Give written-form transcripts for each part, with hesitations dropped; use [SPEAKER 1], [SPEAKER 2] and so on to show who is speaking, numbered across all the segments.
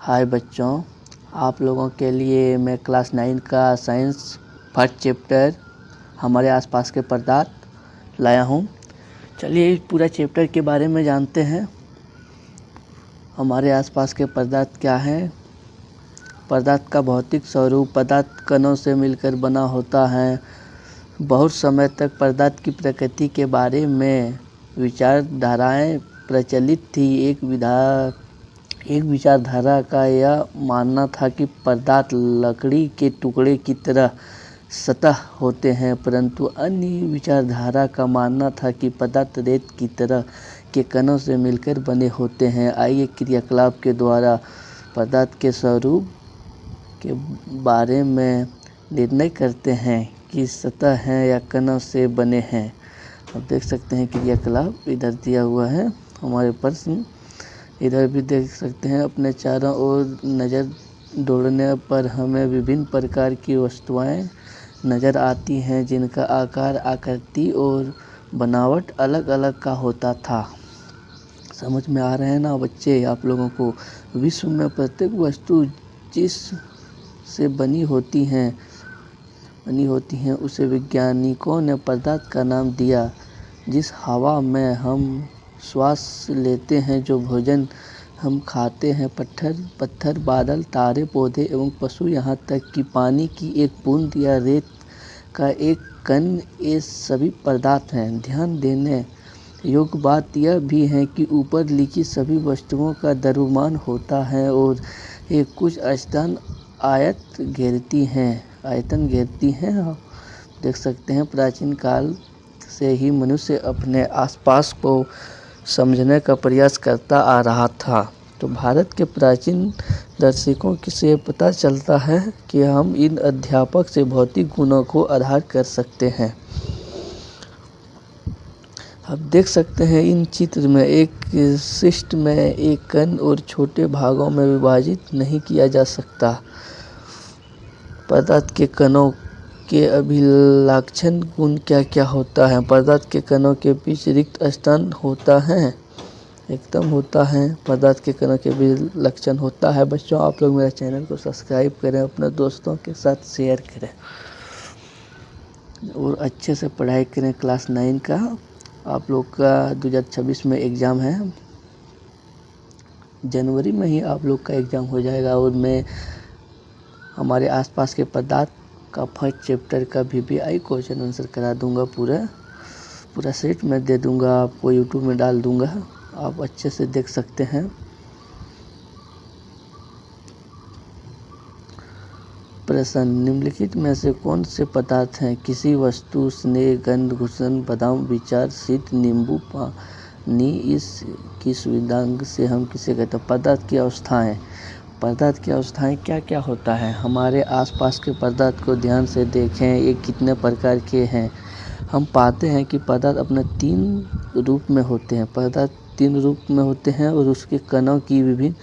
[SPEAKER 1] हाय बच्चों, आप लोगों के लिए मैं क्लास 9 का साइंस फर्स्ट चैप्टर हमारे आसपास के पदार्थ लाया हूँ। चलिए इस पूरा चैप्टर के बारे में जानते हैं। हमारे आसपास के पदार्थ क्या हैं। पदार्थ का भौतिक स्वरूप। पदार्थ कणों से मिलकर बना होता है। बहुत समय तक पदार्थ की प्रकृति के बारे में विचारधाराएं प्रचलित थी। एक विचारधारा का यह मानना था कि पदार्थ लकड़ी के टुकड़े की तरह सतह होते हैं, परंतु अन्य विचारधारा का मानना था कि पदार्थ रेत की तरह के कणों से मिलकर बने होते हैं। आइए क्रियाकलाप के द्वारा पदार्थ के स्वरूप के बारे में निर्णय करते हैं कि सतह हैं या कणों से बने हैं। अब देख सकते हैं क्रियाकलाप इधर दिया हुआ है हमारे प्रश्न। इधर भी देख सकते हैं। अपने चारों ओर नज़र दौड़ने पर हमें विभिन्न प्रकार की वस्तुएं नज़र आती हैं, जिनका आकार, आकृति और बनावट अलग अलग का होता था। समझ में आ रहे हैं ना बच्चे आप लोगों को। विश्व में प्रत्येक वस्तु जिस से बनी होती हैं उसे वैज्ञानिकों ने पदार्थ का नाम दिया। जिस हवा में हम श्वास लेते हैं, जो भोजन हम खाते हैं, पत्थर, बादल, तारे, पौधे एवं पशु, यहाँ तक कि पानी की एक बूंद या रेत का एक कण, ये सभी पदार्थ हैं। ध्यान देने योग्य बात यह भी है कि ऊपर लिखी सभी वस्तुओं का द्रव्यमान होता है और ये कुछ आयतन घेरती हैं। देख सकते हैं प्राचीन काल से ही मनुष्य अपने आसपास को समझने का प्रयास करता आ रहा था। तो भारत के प्राचीन दर्शकों से पता चलता है कि हम इन अध्यापक से भौतिक गुणों को आधार कर सकते हैं। अब देख सकते हैं इन चित्र में एक सिस्ट में एक कण और छोटे भागों में विभाजित नहीं किया जा सकता। पदार्थ के कणों के अभिलक्षण गुण क्या क्या होता है। पदार्थ के कणों के बीच रिक्त स्थान होता है, एकदम होता है। पदार्थ के कणों के अभिलक्षण होता है। बच्चों, आप लोग मेरे चैनल को सब्सक्राइब करें, अपने दोस्तों के साथ शेयर करें और अच्छे से पढ़ाई करें। क्लास 9 का आप लोग का 2026 में एग्ज़ाम है। जनवरी में ही आप लोग का एग्ज़ाम हो जाएगा और मैं हमारे आसपास के पदार्थ का फर्स्ट चैप्टर का VVI क्वेश्चन आंसर करा दूंगा। पूरा सेट मैं दे दूंगा आपको, यूट्यूब में डाल दूंगा, आप अच्छे से देख सकते हैं। प्रश्न, निम्नलिखित में से कौन से पदार्थ हैं? किसी वस्तु, स्नेह, गंध, घुसन, बादाम, विचार, शीत, नींबू पानी। इसकी सुविधांग से हम किसे कहते हैं? पदार्थ की अवस्थाएं। पदार्थ की अवस्थाएं क्या क्या होता है? हमारे आसपास के पदार्थ को ध्यान से देखें, ये कितने प्रकार के हैं। हम पाते हैं कि पदार्थ अपने 3 रूप में होते हैं। पदार्थ 3 रूप में होते हैं और उसके कणों की विभिन्न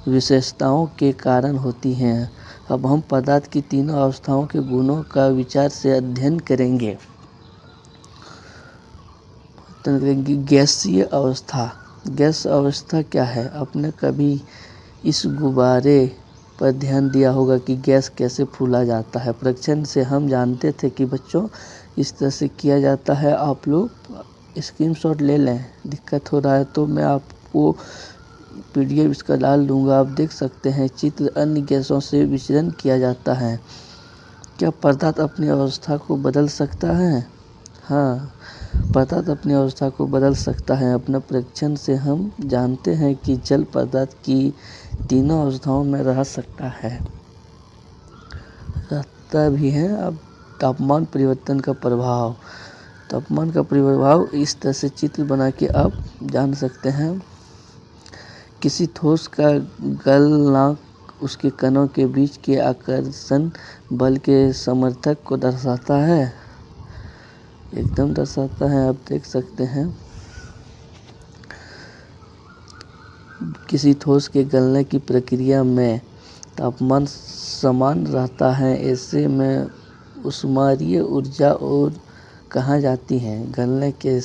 [SPEAKER 1] विशेषताओं के कारण होती हैं। अब हम पदार्थ की तीनों अवस्थाओं के गुणों का विचार से अध्ययन करेंगे। गैसीय अवस्था। गैस अवस्था क्या है? आपने कभी इस गुब्बारे पर ध्यान दिया होगा कि गैस कैसे फूला जाता है। परीक्षण से हम जानते थे कि बच्चों इस तरह से किया जाता है। आप लोग स्क्रीनशॉट ले लें, दिक्कत हो रहा है तो मैं आपको PDF इसका डाल दूंगा, आप देख सकते हैं चित्र। अन्य गैसों से विचलन किया जाता है। क्या पदार्थ अपनी अवस्था को बदल सकता है? हाँ, पदार्थ अपनी अवस्था को बदल सकता है। अपने परीक्षण से हम जानते हैं कि जल पदार्थ की तीनों अवस्थाओं में रह सकता है, रहता भी है। अब तापमान परिवर्तन का प्रभाव। तापमान का प्रभाव इस तरह से चित्र बना के आप जान सकते हैं। किसी ठोस का गलना उसके कणों के बीच के आकर्षण बल के समर्थक को दर्शाता है, एकदम दर्शाता है। आप देख सकते हैं किसी ठोस के गलने की प्रक्रिया में तापमान समान रहता है, ऐसे में ऊष्मीय ऊर्जा और कहाँ जाती है। गलने के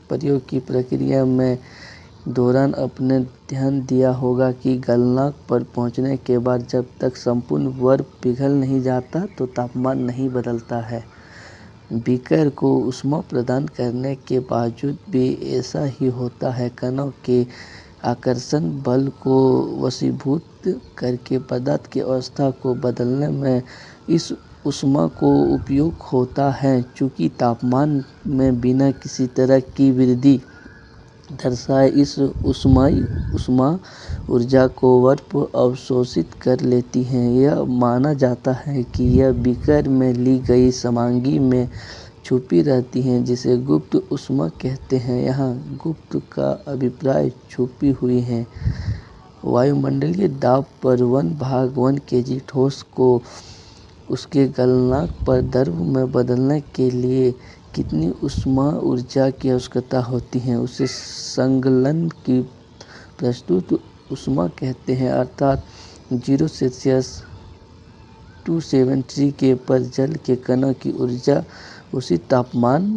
[SPEAKER 1] प्रयोग की प्रक्रिया में दौरान अपने ध्यान दिया होगा कि गलनांक पर पहुंचने के बाद जब तक संपूर्ण बर्फ पिघल नहीं जाता तो तापमान नहीं बदलता है। बीकर को ऊष्मा प्रदान करने के बावजूद भी ऐसा ही होता है। कणों के आकर्षण बल को वशीभूत करके पदार्थ की अवस्था को बदलने में इस ऊष्मा को उपयोग होता है। चूँकि तापमान में बिना किसी तरह की वृद्धि दर्शाए इस ऊष्मा ऊर्जा को बर्फ अवशोषित कर लेती है। यह माना जाता है कि यह बीकर में ली गई सामग्री में छुपी रहती है, जिसे गुप्त ऊष्मा कहते हैं। यहाँ गुप्त का अभिप्राय छुपी हुई है। वायुमंडलीय दाब पर 1/1 kg ठोस को उसके गलनांक पर द्रव में बदलने के लिए कितनी ऊष्मा ऊर्जा की आवश्यकता होती है, उसे संकलन की प्रस्तुत ऊष्मा कहते हैं। अर्थात 0 सेल्सियस 273 K पर जल के कणों की ऊर्जा उसी तापमान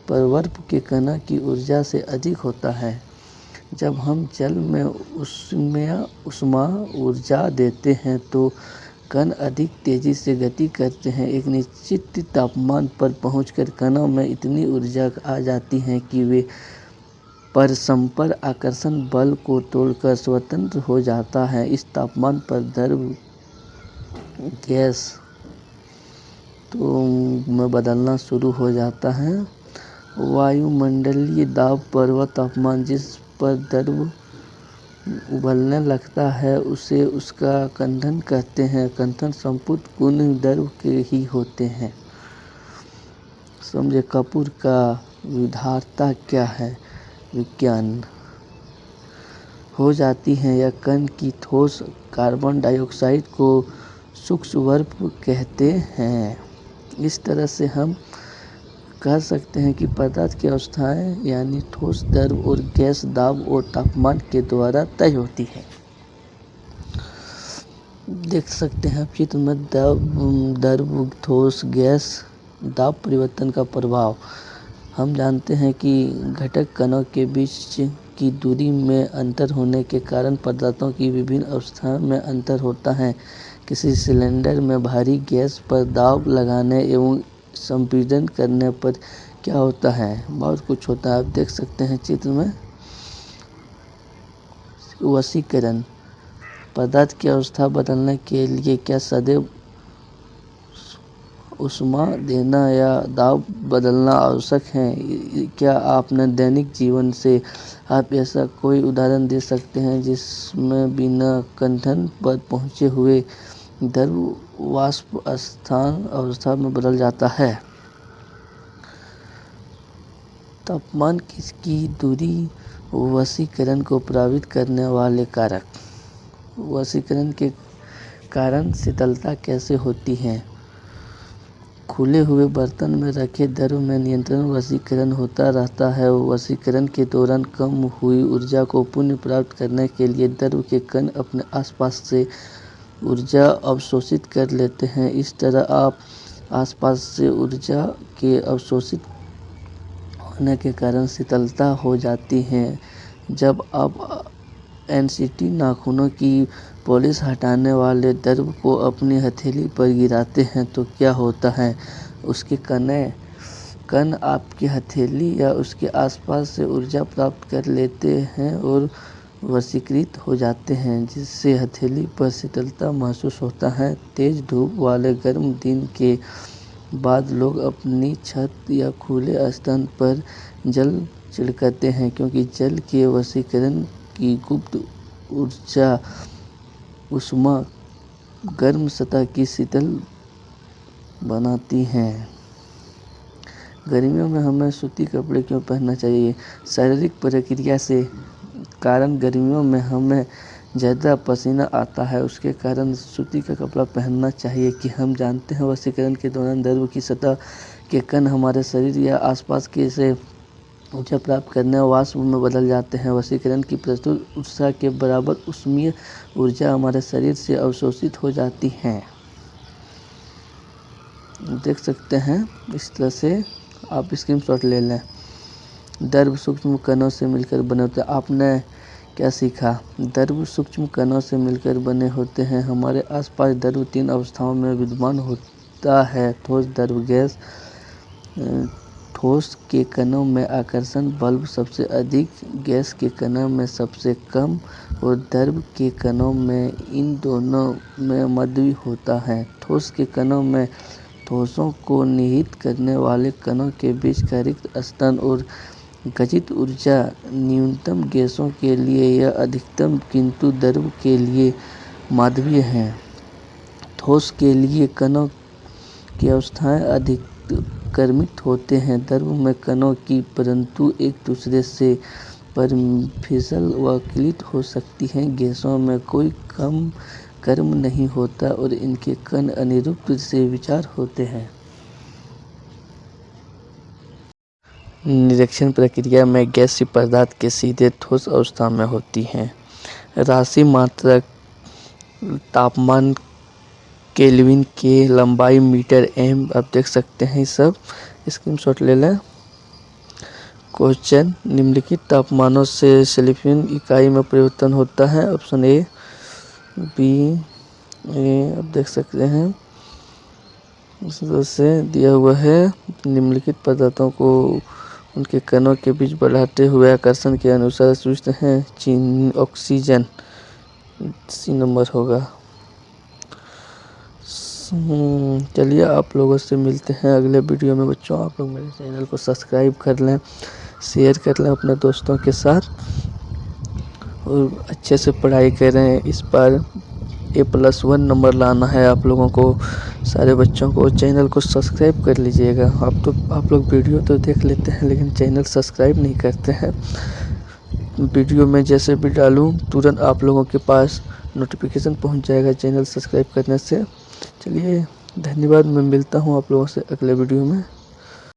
[SPEAKER 1] पर बर्फ के कणों की ऊर्जा से अधिक होता है। जब हम जल में ऊष्मा ऊर्जा देते हैं तो कण अधिक तेजी से गति करते हैं। एक निश्चित तापमान पर पहुंचकर कणों में इतनी ऊर्जा आ जाती है कि वे परस्पर आकर्षण बल को तोड़कर स्वतंत्र हो जाता है। इस तापमान पर द्रव गैस में बदलना शुरू हो जाता है। वायुमंडलीय दाब पर वह तापमान जिस पर द्रव उबलने लगता है उसे उसका कंदन कहते हैं। कंदन संपूर्ण गुण द्रव के ही होते हैं। समझे कपूर का विधारता क्या है। विज्ञान हो जाती है या कण की ठोस कार्बन डाइऑक्साइड को सूक्ष्म बर्फ कहते हैं। इस तरह से हम कह सकते हैं कि पदार्थ की अवस्थाएं यानी ठोस, द्रव और गैस दाब और तापमान के द्वारा तय होती है। देख सकते हैं आप चित्र में द्रव, ठोस, गैस दाब परिवर्तन का प्रभाव। हम जानते हैं कि घटक कणों के बीच की दूरी में अंतर होने के कारण पदार्थों की विभिन्न अवस्थाओं में अंतर होता है। किसी सिलेंडर में भारी गैस पर दाब लगाने एवं संपीड़न करने पर क्या होता है, बहुत कुछ होता है। आप देख सकते हैं चित्र में वशीकरण। पदार्थ की अवस्था बदलने के लिए क्या सदैव ऊष्मा देना या दाब बदलना आवश्यक है? क्या आपने दैनिक जीवन से आप ऐसा कोई उदाहरण दे सकते हैं जिसमें बिना कंदन पर पहुंचे हुए द्रव वाष्प अवस्था में बदल जाता है? तापमान की दूरी वशीकरण को प्रभावित करने वाले कारक। वशीकरण के कारण शीतलता कैसे होती है? खुले हुए बर्तन में रखे द्रव में निरंतर वशीकरण होता रहता है। वशीकरण के दौरान कम हुई ऊर्जा को पुनः प्राप्त करने के लिए द्रव के कण अपने आसपास से ऊर्जा अवशोषित कर लेते हैं। इस तरह आप आसपास से ऊर्जा के अवशोषित होने के कारण शीतलता हो जाती है। जब आप एनसीटी नाखूनों की पॉलिश हटाने वाले द्रव को अपनी हथेली पर गिराते हैं तो क्या होता है? उसके कण आपकी हथेली या उसके आसपास से ऊर्जा प्राप्त कर लेते हैं और वशीकृत हो जाते हैं, जिससे हथेली पर शीतलता महसूस होता है। तेज धूप वाले गर्म दिन के बाद लोग अपनी छत या खुले स्थान पर जल छिड़कते हैं, क्योंकि जल के वशीकरण की गुप्त ऊर्जा ऊष्मा गर्म सतह की शीतल बनाती है। गर्मियों में हमें सूती कपड़े क्यों पहनना चाहिए? शारीरिक प्रक्रिया से कारण गर्मियों में हमें ज़्यादा पसीना आता है, उसके कारण सूती का कपड़ा पहनना चाहिए। कि हम जानते हैं वशीकरण के दौरान द्रव की सतह के कण हमारे शरीर या आसपास के से ऊर्जा प्राप्त करने वाष्प में बदल जाते हैं। वशीकरण की प्रस्तुत ऊर्जा के बराबर ऊष्मीय ऊर्जा हमारे शरीर से अवशोषित हो जाती है। देख सकते हैं इस तरह से आप स्क्रीनशॉट ले लें। द्रव सूक्ष्म कणों से मिलकर बने होते हैं। आपने क्या सीखा? द्रव सूक्ष्म कणों से मिलकर बने होते हैं। हमारे आसपास द्रव 3 अवस्थाओं में विद्यमान होता है: ठोस, द्रव, गैस। ठोस के कणों में आकर्षण बल सबसे अधिक, गैस के कणों में सबसे कम और द्रव के कणों में इन दोनों में मध्य होता है। ठोस के कणों में ठोसों को निहित करने वाले कणों के बीच का रिक्त स्थान और गतिज ऊर्जा न्यूनतम, गैसों के लिए यह अधिकतम, किंतु द्रव के लिए माध्यम है। ठोस के लिए कणों की अवस्थाएं अधिकक्रमित होते हैं। द्रव में कणों की परंतु एक दूसरे से परफिसल व क्लिट हो सकती हैं। गैसों में कोई क्रम नहीं होता और इनके कण अनिरुक्त से विचार होते हैं। निरीक्षण प्रक्रिया में गैसीय पदार्थ के सीधे ठोस अवस्था में होती हैं। राशि, मात्रक, तापमान, केल्विन के, लंबाई मीटर, एम। आप देख सकते हैं सब, स्क्रीनशॉट ले लें। क्वेश्चन: निम्नलिखित तापमानों से सेल्सियस इकाई में परिवर्तन होता है। ऑप्शन ए, बी, ए। आप देख सकते हैं इस तरह से दिया हुआ है। निम्नलिखित पदार्थों को उनके कणों के बीच बढ़ाते हुए आकर्षण के अनुसार सूचित हैं। चीनी, ऑक्सीजन, सी नंबर होगा। चलिए, आप लोगों से मिलते हैं अगले वीडियो में। बच्चों, आप लोग मेरे चैनल को सब्सक्राइब कर लें, शेयर कर लें अपने दोस्तों के साथ और अच्छे से पढ़ाई करें। इस बार A+1 नंबर लाना है आप लोगों को, सारे बच्चों को। चैनल को सब्सक्राइब कर लीजिएगा। आप लोग वीडियो तो देख लेते हैं लेकिन चैनल सब्सक्राइब नहीं करते हैं। वीडियो में जैसे भी डालूं तुरंत आप लोगों के पास नोटिफिकेशन पहुंच जाएगा चैनल सब्सक्राइब करने से। चलिए, धन्यवाद। मैं मिलता हूं आप लोगों से अगले वीडियो में।